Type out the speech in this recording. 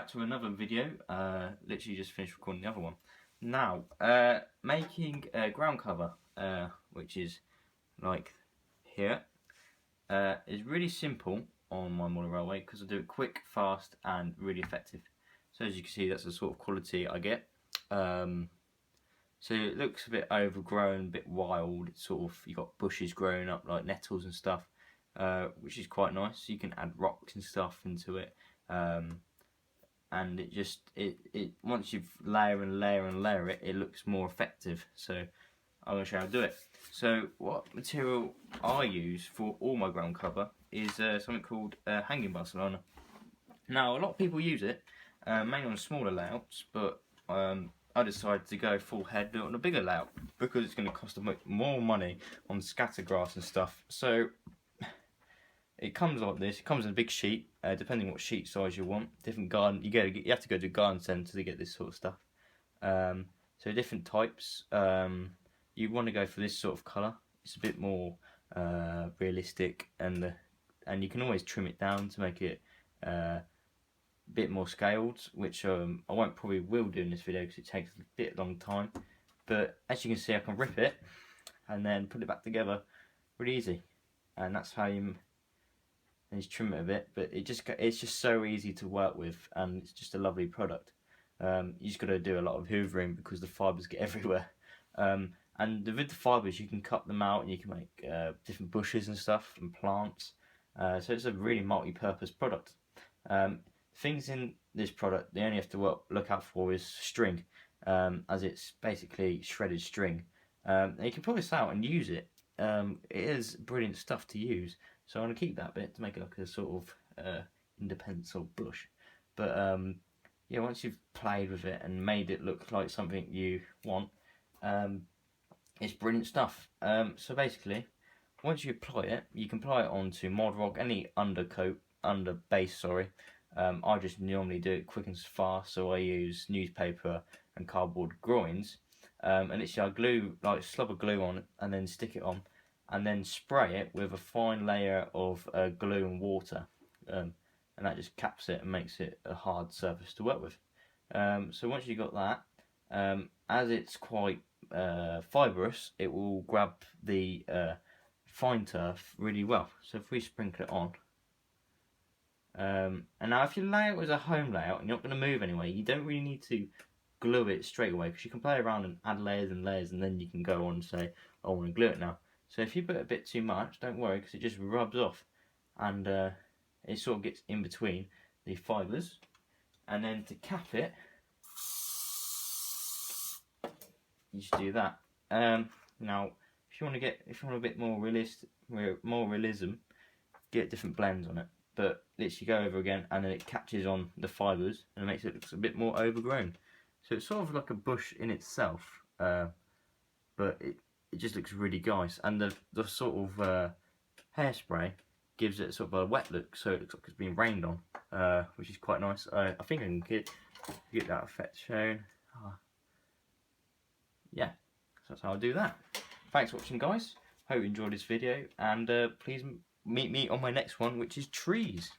back to another video. Literally just finished recording the other one. Now, making a ground cover, which is like here, is really simple on my model railway because I do it quick, fast, and really effective. So as you can see, that's the sort of quality I get. So it looks a bit overgrown, a bit wild. It's sort of, you've got bushes growing up like nettles and stuff, which is quite nice. You can add rocks and stuff into it. And it just once you've layer and layer it, it looks more effective. So I'm going to show you how to do it. So what material I use for all my ground cover is something called hanging Barcelona. Now a lot of people use it, mainly on smaller layouts, but I decided to go full head on a bigger layout because it's going to cost a much more money on scatter grass and stuff. So it comes like this. It comes in a big sheet, depending on what sheet size you want. Different garden, you have to go to a garden centre to get this sort of stuff. So different types. You want to go for this sort of colour. It's a bit more realistic, and you can always trim it down to make it a bit more scaled, which I probably will do in this video because it takes a bit long time. But as you can see, I can rip it and then put it back together really easy, and that's how you. And just trim it a bit, but it's just so easy to work with, and it's just a lovely product. You just got to do a lot of hoovering because the fibres get everywhere. And with the fibres, you can cut them out and you can make different bushes and stuff and plants. So it's a really multi-purpose product. Things in this product they only have to look out for is string, as it's basically shredded string. And you can pull this out and use it. It is brilliant stuff to use. So I'm going to keep that bit to make it look a sort of independent sort of bush. But yeah, once you've played with it and made it look like something you want, it's brilliant stuff. So basically, once you apply it, you can apply it onto mod rock, any base, sorry. I just normally do it quick and fast, so I use newspaper and cardboard groins. And it's I glue, like slub of glue on it and then stick it on. And then spray it with a fine layer of glue and water, and that just caps it and makes it a hard surface to work with. So once you've got that, as it's quite fibrous, it will grab the fine turf really well. So if we sprinkle it on, and now if you lay it as a home layout and you're not going to move anyway, you don't really need to glue it straight away because you can play around and add layers and layers, and then you can go on and say, I want to glue it now. So if you put a bit too much, don't worry, because it just rubs off, and it sort of gets in between the fibres. And then to cap it, you just do that. Now, if you want a bit more realism, get different blends on it. But literally go over again, and then it catches on the fibres, and it makes it look a bit more overgrown. So it's sort of like a bush in itself, but it just looks really nice, and the sort of hairspray gives it sort of a wet look, so it looks like it's been rained on, which is quite nice. I think I can get that effect shown. Yeah, so that's how I do that. Thanks for watching, guys. Hope you enjoyed this video, and please meet me on my next one, which is trees.